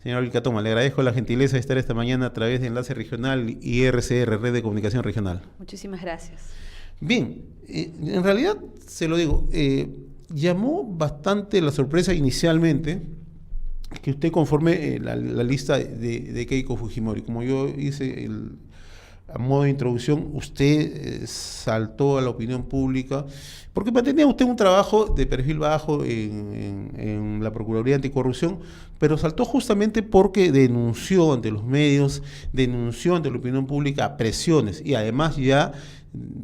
Señor Vilcatoma, le agradezco la gentileza de estar esta mañana a través de Enlace Regional y RCR, Red de Comunicación Regional. Muchísimas gracias. Bien, en realidad, se lo digo, llamó bastante la sorpresa inicialmente que usted conforme la lista de Keiko Fujimori. Como yo hice a modo de introducción, usted saltó a la opinión pública, porque mantenía usted un trabajo de perfil bajo en la Procuraduría Anticorrupción, pero saltó justamente porque denunció ante los medios, denunció ante la opinión pública presiones y además ya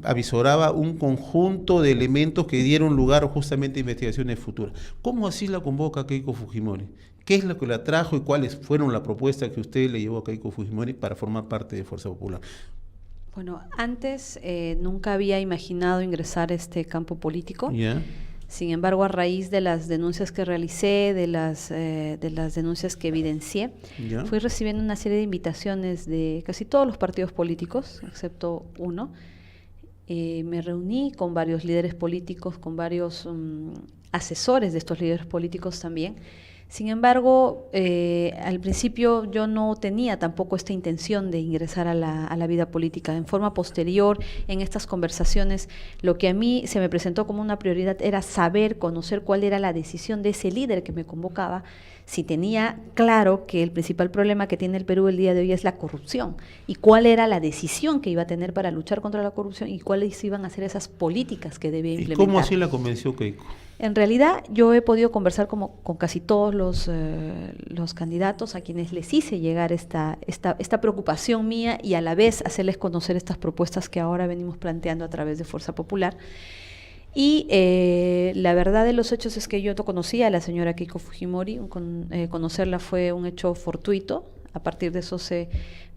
avisoraba un conjunto de elementos que dieron lugar justamente a investigaciones futuras. ¿Cómo así la convoca Keiko Fujimori? ¿Qué es lo que la trajo y cuáles fueron las propuestas que usted le llevó a Keiko Fujimori para formar parte de Fuerza Popular? Bueno, antes nunca había imaginado ingresar a este campo político. ¿Ya? Sin embargo, a raíz de las denuncias que realicé, de las denuncias que evidencié, ¿Ya? fui recibiendo una serie de invitaciones de casi todos los partidos políticos, excepto uno. Me reuní con varios líderes políticos, con varios asesores de estos líderes políticos también. Sin embargo, al principio yo no tenía tampoco esta intención de ingresar a la vida política. En forma posterior, en estas conversaciones, lo que a mí se me presentó como una prioridad era saber, conocer cuál era la decisión de ese líder que me convocaba, si tenía claro que el principal problema que tiene el Perú el día de hoy es la corrupción, y cuál era la decisión que iba a tener para luchar contra la corrupción y cuáles iban a ser esas políticas que debía implementar. ¿Y cómo así la convenció Keiko? En realidad, yo he podido conversar con casi todos los candidatos a quienes les hice llegar esta preocupación mía y a la vez hacerles conocer estas propuestas que ahora venimos planteando a través de Fuerza Popular. Y la verdad de los hechos es que yo no conocía a la señora Keiko Fujimori, conocerla fue un hecho fortuito. A partir de eso se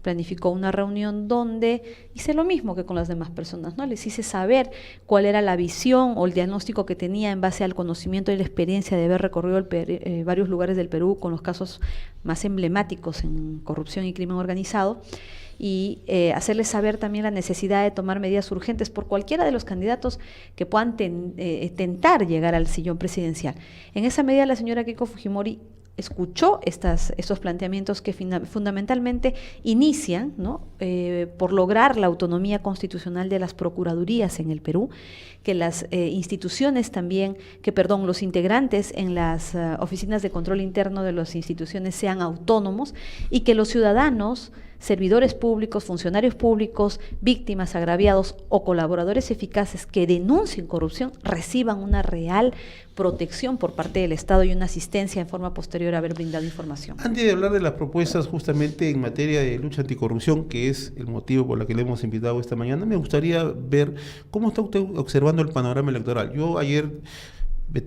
planificó una reunión donde hice lo mismo que con las demás personas, ¿no? Les hice saber cuál era la visión o el diagnóstico que tenía en base al conocimiento y la experiencia de haber recorrido varios lugares del Perú con los casos más emblemáticos en corrupción y crimen organizado, y hacerles saber también la necesidad de tomar medidas urgentes por cualquiera de los candidatos que puedan tentar llegar al sillón presidencial. En esa medida la señora Keiko Fujimori escuchó estos planteamientos que fundamentalmente inician, ¿no? Por lograr la autonomía constitucional de las procuradurías en el Perú, que las instituciones también, los integrantes en las oficinas de control interno de las instituciones sean autónomos y que los ciudadanos, servidores públicos, funcionarios públicos, víctimas, agraviados o colaboradores eficaces que denuncien corrupción reciban una real protección por parte del Estado y una asistencia en forma posterior a haber brindado información. Antes de hablar de las propuestas justamente en materia de lucha anticorrupción, que es el motivo por el que le hemos invitado esta mañana, me gustaría ver cómo está usted observando el panorama electoral. Yo ayer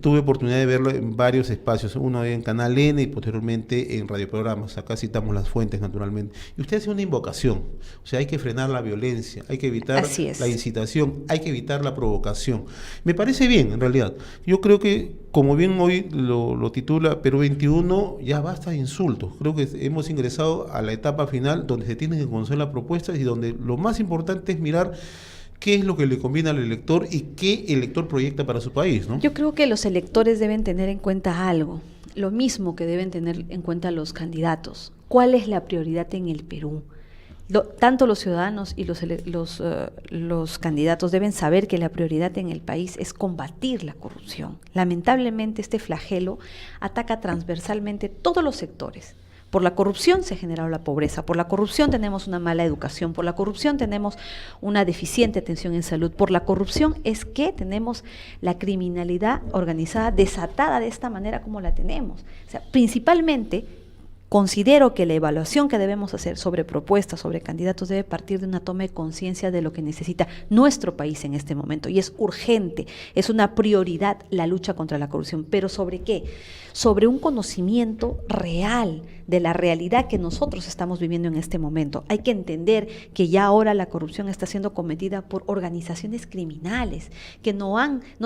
tuve oportunidad de verlo en varios espacios, uno en Canal N y posteriormente en radioprogramas. Acá citamos las fuentes naturalmente. Y usted hace una invocación, o sea, hay que frenar la violencia, hay que evitar la incitación, hay que evitar la provocación. Me parece bien, en realidad. Yo creo que, como bien hoy lo titula Perú 21, ya basta de insultos. Creo que hemos ingresado a la etapa final donde se tienen que conocer las propuestas y donde lo más importante es mirar qué es lo que le conviene al elector y qué el elector proyecta para su país, ¿no? Yo creo que los electores deben tener en cuenta algo, lo mismo que deben tener en cuenta los candidatos. ¿Cuál es la prioridad en el Perú? Tanto los ciudadanos y los candidatos deben saber que la prioridad en el país es combatir la corrupción. Lamentablemente, este flagelo ataca transversalmente todos los sectores. Por la corrupción se ha generado la pobreza, por la corrupción tenemos una mala educación, por la corrupción tenemos una deficiente atención en salud, por la corrupción es que tenemos la criminalidad organizada desatada de esta manera como la tenemos. O sea, principalmente considero que la evaluación que debemos hacer sobre propuestas, sobre candidatos, debe partir de una toma de conciencia de lo que necesita nuestro país en este momento. Y es urgente, es una prioridad la lucha contra la corrupción. ¿Pero sobre qué? Sobre un conocimiento real de la realidad que nosotros estamos viviendo en este momento. Hay que entender que ya ahora la corrupción está siendo cometida por organizaciones criminales que no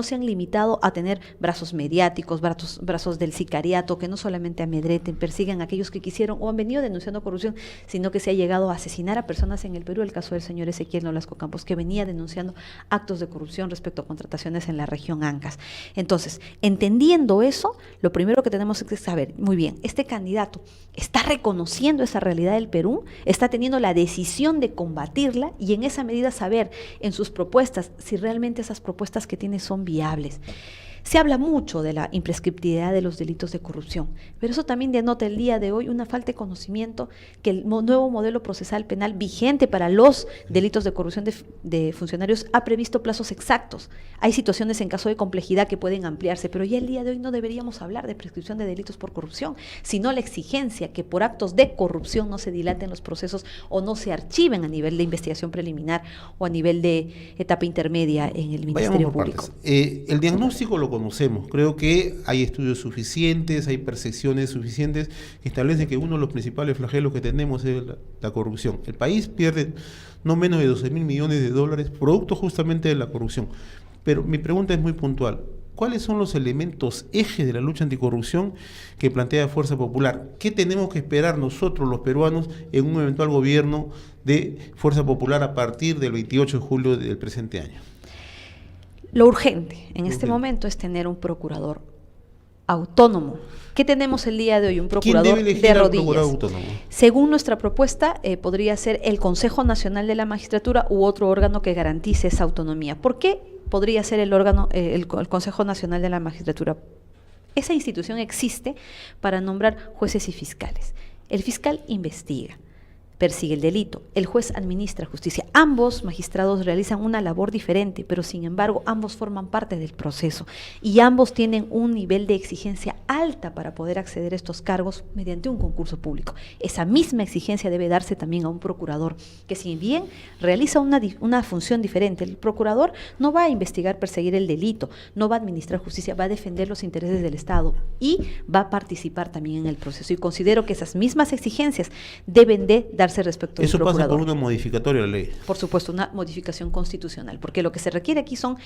se han limitado a tener brazos mediáticos, brazos del sicariato, que no solamente amedreten, persiguen a aquellos que quisieron o han venido denunciando corrupción, sino que se ha llegado a asesinar a personas en el Perú. El caso del señor Ezequiel Nolasco Campos, que venía denunciando actos de corrupción respecto a contrataciones en la región Ancash. Entonces, entendiendo eso, lo primero primero que tenemos que saber, muy bien, este candidato está reconociendo esa realidad del Perú, está teniendo la decisión de combatirla y en esa medida saber en sus propuestas si realmente esas propuestas que tiene son viables. Se habla mucho de la imprescriptibilidad de los delitos de corrupción, pero eso también denota el día de hoy una falta de conocimiento que el nuevo modelo procesal penal vigente para los delitos de corrupción de funcionarios ha previsto plazos exactos. Hay situaciones en caso de complejidad que pueden ampliarse, pero ya el día de hoy no deberíamos hablar de prescripción de delitos por corrupción, sino la exigencia que por actos de corrupción no se dilaten los procesos o no se archiven a nivel de investigación preliminar o a nivel de etapa intermedia en el Ministerio Público. El diagnóstico lo conocemos, creo que hay estudios suficientes, hay percepciones suficientes que establecen que uno de los principales flagelos que tenemos es la corrupción. El país pierde no menos de 12.000 millones de dólares producto justamente de la corrupción. Pero mi pregunta es muy puntual. ¿Cuáles son los elementos ejes de la lucha anticorrupción que plantea Fuerza Popular? ¿Qué tenemos que esperar nosotros los peruanos en un eventual gobierno de Fuerza Popular a partir del 28 de julio del presente año? Lo urgente en este momento es tener un procurador autónomo. ¿Qué tenemos el día de hoy? Un procurador de rodillas. Según nuestra propuesta, podría ser el Consejo Nacional de la Magistratura u otro órgano que garantice esa autonomía. ¿Por qué podría ser el órgano, el Consejo Nacional de la Magistratura? Esa institución existe para nombrar jueces y fiscales. El fiscal investiga, persigue el delito, el juez administra justicia. Ambos magistrados realizan una labor diferente, pero sin embargo ambos forman parte del proceso y ambos tienen un nivel de exigencia alta para poder acceder a estos cargos mediante un concurso público. Esa misma exigencia debe darse también a un procurador, que si bien realiza una función diferente, el procurador no va a investigar, perseguir el delito, no va a administrar justicia, va a defender los intereses del Estado y va a participar también en el proceso. Y considero que esas mismas exigencias deben de darse respecto Eso pasa por una modificatoria de la ley. Por supuesto, una modificación constitucional, porque lo que se requiere aquí son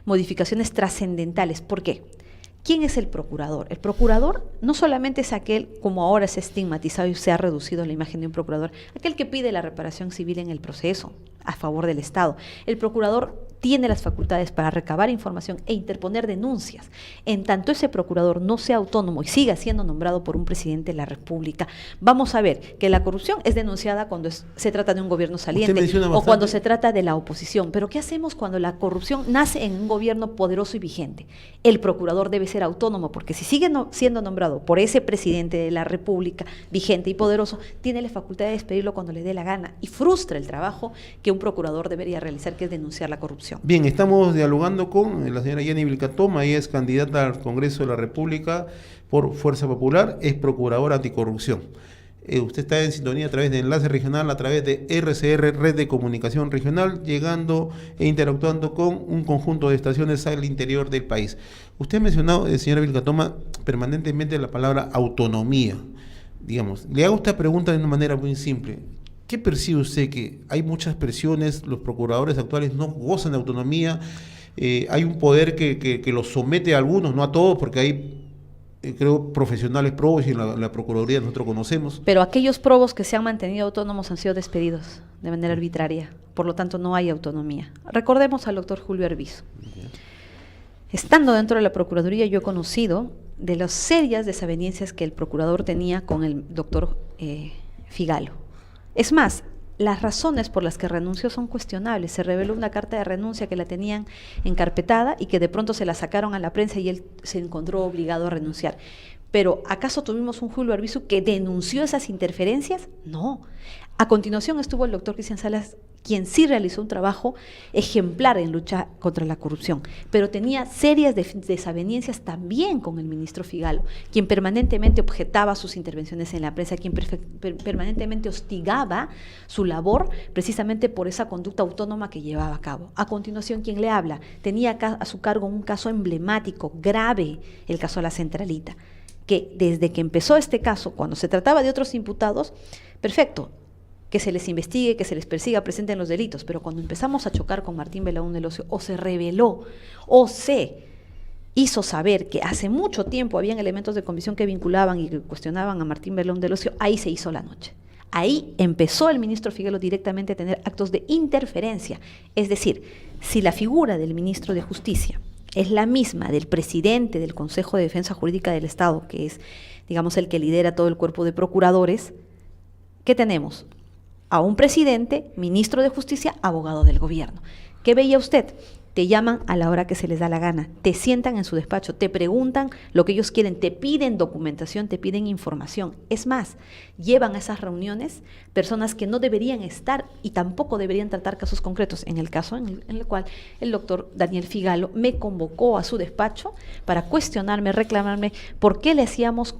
modificaciones trascendentales. ¿Por qué? ¿Quién es el procurador? El procurador no solamente es aquel, como ahora se ha estigmatizado y se ha reducido la imagen de un procurador, aquel que pide la reparación civil en el proceso a favor del Estado. El procurador tiene las facultades para recabar información e interponer denuncias. En tanto ese procurador no sea autónomo y siga siendo nombrado por un presidente de la República, vamos a ver que la corrupción es denunciada cuando se trata de un gobierno saliente o cuando se trata de la oposición. Pero ¿qué hacemos cuando la corrupción nace en un gobierno poderoso y vigente? El procurador debe ser autónomo, porque si sigue siendo nombrado por ese presidente de la República vigente y poderoso, tiene la facultad de despedirlo cuando le dé la gana y frustra el trabajo que un procurador debería realizar, que es denunciar la corrupción. Bien, estamos dialogando con la señora Jenny Vilcatoma, ella es candidata al Congreso de la República por Fuerza Popular, es procuradora anticorrupción. Usted está en sintonía a través de Enlace Regional, a través de RCR, Red de Comunicación Regional, llegando e interactuando con un conjunto de estaciones al interior del país. Usted ha mencionado, señora Vilcatoma, permanentemente la palabra autonomía. Digamos, le hago esta pregunta de una manera muy simple. ¿Qué percibe usted? Que hay muchas presiones, los procuradores actuales no gozan de autonomía, hay un poder que los somete a algunos, no a todos, porque hay, creo, profesionales probos y en la Procuraduría nosotros conocemos. Pero aquellos probos que se han mantenido autónomos han sido despedidos de manera arbitraria, por lo tanto no hay autonomía. Recordemos al doctor Julio Arbizu. Estando dentro de la Procuraduría, yo he conocido de las serias desavenencias que el procurador tenía con el doctor Figalo. Es más, las razones por las que renunció son cuestionables. Se reveló una carta de renuncia que la tenían encarpetada y que de pronto se la sacaron a la prensa y él se encontró obligado a renunciar. Pero ¿acaso tuvimos un Julio Arbizu que denunció esas interferencias? No. A continuación estuvo el doctor Cristian Salas, quien sí realizó un trabajo ejemplar en lucha contra la corrupción, pero tenía serias desavenencias también con el ministro Figalo, quien permanentemente objetaba sus intervenciones en la prensa, quien permanentemente hostigaba su labor precisamente por esa conducta autónoma que llevaba a cabo. A continuación, ¿quién le habla? Tenía a su cargo un caso emblemático, grave, el caso de la Centralita, que desde que empezó este caso, cuando se trataba de otros imputados, perfecto, que se les investigue, que se les persiga, presenten los delitos, pero cuando empezamos a chocar con Martín Belaúnde del Ocio, o se reveló, o se hizo saber que hace mucho tiempo habían elementos de comisión que vinculaban y que cuestionaban a Martín Belaúnde del Ocio, ahí se hizo la noche. Ahí empezó el ministro Figueroa directamente a tener actos de interferencia, es decir, si la figura del ministro de Justicia es la misma del presidente del Consejo de Defensa Jurídica del Estado, que es, digamos, el que lidera todo el cuerpo de procuradores, ¿qué tenemos? A un presidente, ministro de Justicia, abogado del gobierno. ¿Qué veía usted? Te llaman a la hora que se les da la gana, te sientan en su despacho, te preguntan lo que ellos quieren, te piden documentación, te piden información. Es más, llevan a esas reuniones personas que no deberían estar y tampoco deberían tratar casos concretos. En el caso en el cual el doctor Daniel Figalo me convocó a su despacho para cuestionarme, reclamarme por qué le hacíamos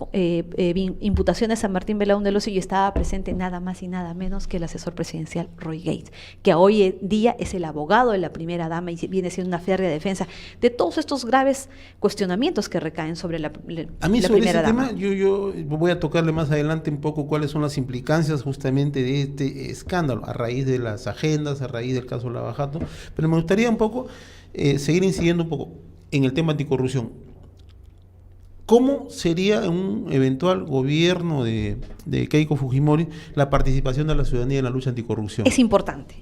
imputaciones a Martín Belaúnde Elocio y estaba presente nada más y nada menos que el asesor presidencial Roy Gates, que hoy en día es el abogado de la primera dama y viene siendo una férrea defensa de todos estos graves cuestionamientos que recaen sobre la A mí sobre primera ese dama. tema, yo voy a tocarle más adelante un poco cuáles son las implicancias justamente de este escándalo, a raíz de las agendas, a raíz del caso Lava Jato, pero me gustaría un poco seguir incidiendo un poco en el tema anticorrupción. ¿Cómo sería en un eventual gobierno de Keiko Fujimori la participación de la ciudadanía en la lucha anticorrupción? Es importante.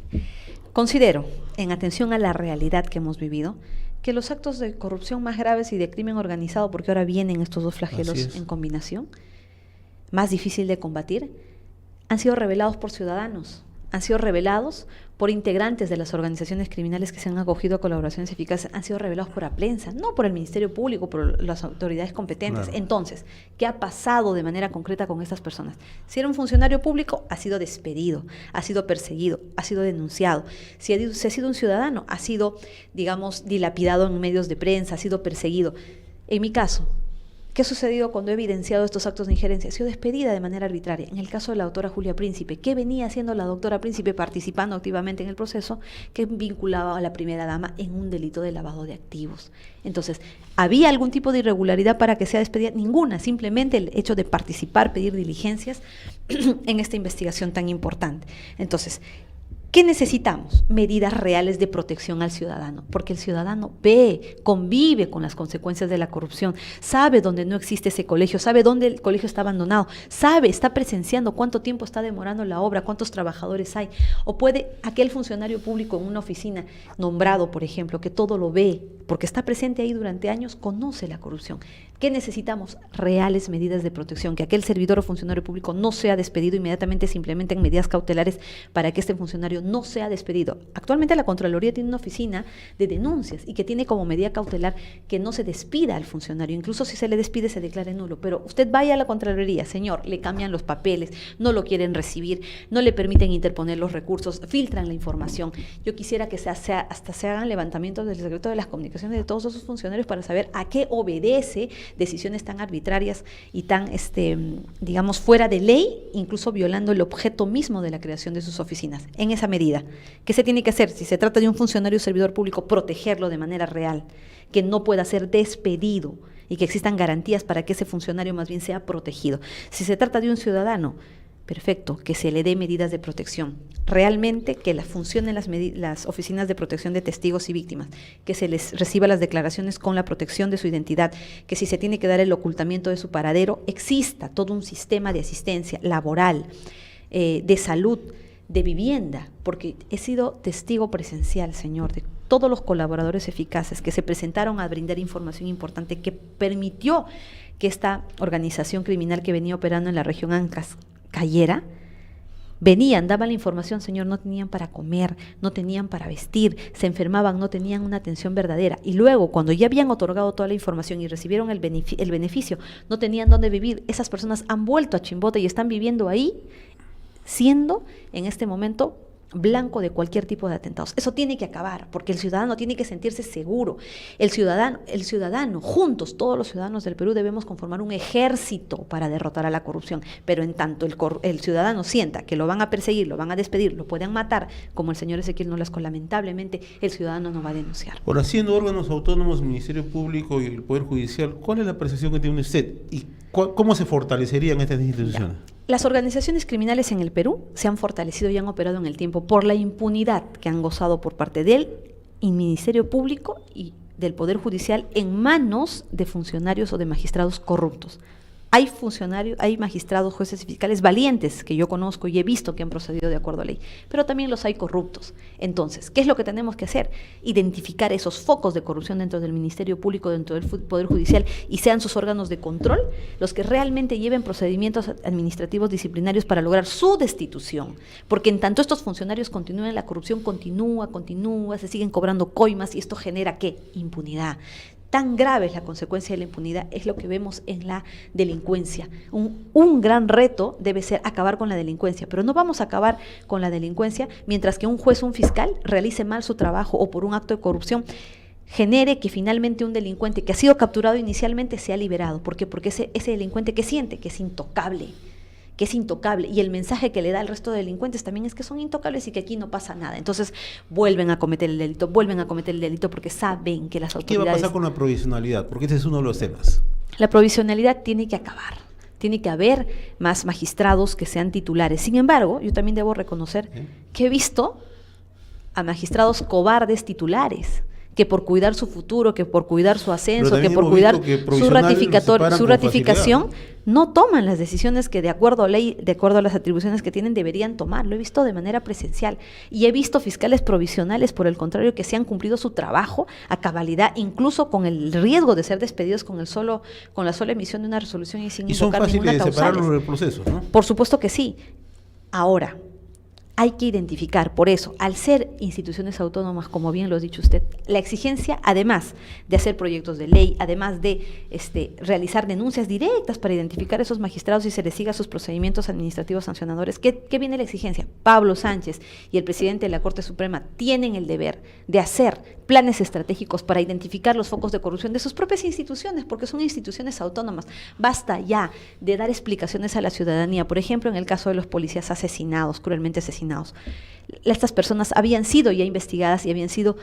Considero, en atención a la realidad que hemos vivido, que los actos de corrupción más graves y de crimen organizado, porque ahora vienen estos dos flagelos en combinación, más difícil de combatir, han sido revelados por ciudadanos, han sido revelados por integrantes de las organizaciones criminales que se han acogido a colaboraciones eficaces, han sido revelados por la prensa, no por el Ministerio Público, por las autoridades competentes. Claro. Entonces, ¿qué ha pasado de manera concreta con estas personas? Si era un funcionario público, ha sido despedido, ha sido perseguido, ha sido denunciado. Si ha sido un ciudadano, ha sido, digamos, dilapidado en medios de prensa, ha sido perseguido. En mi caso, ¿qué ha sucedido cuando he evidenciado estos actos de injerencia? Ha sido despedida de manera arbitraria. En el caso de la doctora Julia Príncipe, ¿qué venía haciendo la doctora Príncipe participando activamente en el proceso que vinculaba a la primera dama en un delito de lavado de activos? Entonces, ¿había algún tipo de irregularidad para que sea despedida? Ninguna, simplemente el hecho de participar, pedir diligencias en esta investigación tan importante. Entonces, ¿qué necesitamos? Medidas reales de protección al ciudadano, porque el ciudadano ve, convive con las consecuencias de la corrupción, sabe dónde no existe ese colegio, sabe dónde el colegio está abandonado, sabe, está presenciando cuánto tiempo está demorando la obra, cuántos trabajadores hay, o puede aquel funcionario público en una oficina nombrado, por ejemplo, que todo lo ve, porque está presente ahí durante años, conoce la corrupción. ¿Qué necesitamos? Reales medidas de protección, que aquel servidor o funcionario público no sea despedido, inmediatamente se implementen medidas cautelares para que este funcionario no sea despedido. Actualmente la Contraloría tiene una oficina de denuncias y que tiene como medida cautelar que no se despida al funcionario, incluso si se le despide se declare nulo, pero usted vaya a la Contraloría, señor, le cambian los papeles, no lo quieren recibir, no le permiten interponer los recursos, filtran la información. Yo quisiera que hasta se hagan levantamientos del secreto de las comunicaciones de todos esos funcionarios para saber a qué obedece decisiones tan arbitrarias y tan, digamos, fuera de ley, incluso violando el objeto mismo de la creación de sus oficinas. En esa medida, ¿qué se tiene que hacer? Si se trata de un funcionario o servidor público, protegerlo de manera real, que no pueda ser despedido y que existan garantías para que ese funcionario más bien sea protegido. Si se trata de un ciudadano, perfecto, que se le dé medidas de protección. Realmente que funcionen las oficinas de protección de testigos y víctimas, que se les reciba las declaraciones con la protección de su identidad, que si se tiene que dar el ocultamiento de su paradero, exista todo un sistema de asistencia laboral, de salud, de vivienda, porque he sido testigo presencial, señor, de todos los colaboradores eficaces que se presentaron a brindar información importante que permitió que esta organización criminal que venía operando en la región Ancas cayera. Venían, daban la información, señor, no tenían para comer, no tenían para vestir, se enfermaban, no tenían una atención verdadera. Y luego, cuando ya habían otorgado toda la información y recibieron el beneficio, no tenían dónde vivir. Esas personas han vuelto a Chimbote y están viviendo ahí, siendo en este momento blanco de cualquier tipo de atentados. Eso tiene que acabar, porque el ciudadano tiene que sentirse seguro. El ciudadano, juntos, todos los ciudadanos del Perú debemos conformar un ejército para derrotar a la corrupción, pero en tanto el ciudadano sienta que lo van a perseguir, lo van a despedir, lo pueden matar, como el señor Ezequiel Nolasco, lamentablemente el ciudadano no va a denunciar. Por haciendo órganos autónomos, Ministerio Público y el Poder Judicial, ¿cuál es la percepción que tiene usted? ¿Y cómo se fortalecerían estas instituciones? Las organizaciones criminales en el Perú se han fortalecido y han operado en el tiempo por la impunidad que han gozado por parte del Ministerio Público y del Poder Judicial en manos de funcionarios o de magistrados corruptos. Hay funcionarios, hay magistrados, jueces y fiscales valientes que yo conozco y he visto que han procedido de acuerdo a ley, pero también los hay corruptos. Entonces, ¿qué es lo que tenemos que hacer? Identificar esos focos de corrupción dentro del Ministerio Público, dentro del Poder Judicial, y sean sus órganos de control los que realmente lleven procedimientos administrativos disciplinarios para lograr su destitución. Porque en tanto estos funcionarios continúen, la corrupción continúa, se siguen cobrando coimas y esto genera ¿qué? Impunidad. Tan grave es la consecuencia de la impunidad, es lo que vemos en la delincuencia. Un gran reto debe ser acabar con la delincuencia, pero no vamos a acabar con la delincuencia mientras que un juez o un fiscal realice mal su trabajo o por un acto de corrupción genere que finalmente un delincuente que ha sido capturado inicialmente sea liberado. ¿Por qué? Porque ese delincuente que siente que es intocable, y el mensaje que le da al resto de delincuentes también es que son intocables y que aquí no pasa nada. Entonces vuelven a cometer el delito porque saben que las autoridades... ¿Qué va a pasar con la provisionalidad? Porque ese es uno de los temas. La provisionalidad tiene que acabar. Tiene que haber más magistrados que sean titulares. Sin embargo, yo también debo reconocer que he visto a magistrados cobardes titulares, que por cuidar su futuro, que por cuidar su ascenso, que por cuidar su ratificación, no toman las decisiones que de acuerdo a ley, de acuerdo a las atribuciones que tienen, deberían tomar. Lo he visto de manera presencial. Y he visto fiscales provisionales, por el contrario, que se han cumplido su trabajo a cabalidad, incluso con el riesgo de ser despedidos con la sola emisión de una resolución y sin invocar ninguna causales. ¿Y son fáciles de separarlos del proceso, no? Por supuesto que sí. Ahora, hay que identificar, por eso, al ser instituciones autónomas, como bien lo ha dicho usted, la exigencia, además de hacer proyectos de ley, además de realizar denuncias directas para identificar a esos magistrados y se les siga sus procedimientos administrativos sancionadores. ¿Qué viene la exigencia? Pablo Sánchez y el presidente de la Corte Suprema tienen el deber de hacer planes estratégicos para identificar los focos de corrupción de sus propias instituciones, porque son instituciones autónomas. Basta ya de dar explicaciones a la ciudadanía. Por ejemplo, en el caso de los policías asesinados, cruelmente asesinados. Estas personas habían sido ya investigadas y habían sido,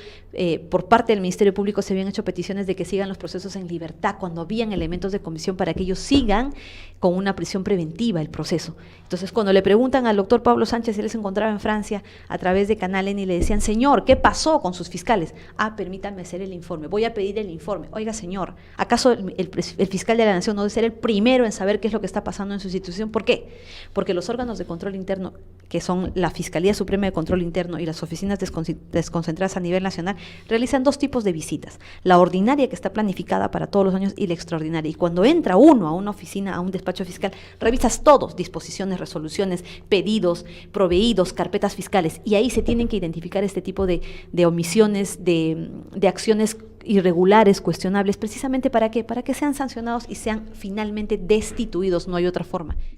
por parte del Ministerio Público, se habían hecho peticiones de que sigan los procesos en libertad cuando habían elementos de comisión para que ellos sigan con una prisión preventiva el proceso. Entonces, cuando le preguntan al doctor Pablo Sánchez si él se encontraba en Francia a través de Canal N y le decían, señor, ¿qué pasó con sus fiscales? Permítanme hacer el informe, voy a pedir el informe. Oiga, señor, ¿acaso el fiscal de la Nación no debe ser el primero en saber qué es lo que está pasando en su institución? ¿Por qué? Porque los órganos de control interno, que son la Fiscalía Suprema de Control Interno y las oficinas desconcentradas a nivel nacional, realizan dos tipos de visitas: la ordinaria, que está planificada para todos los años, y la extraordinaria. Y cuando entra uno a una oficina, a un despacho fiscal, revisas todos: disposiciones, resoluciones, pedidos, proveídos, carpetas fiscales, y ahí se tienen que identificar este tipo de omisiones, de acciones irregulares, cuestionables, precisamente ¿para qué? Para que sean sancionados y sean finalmente destituidos, no hay otra forma.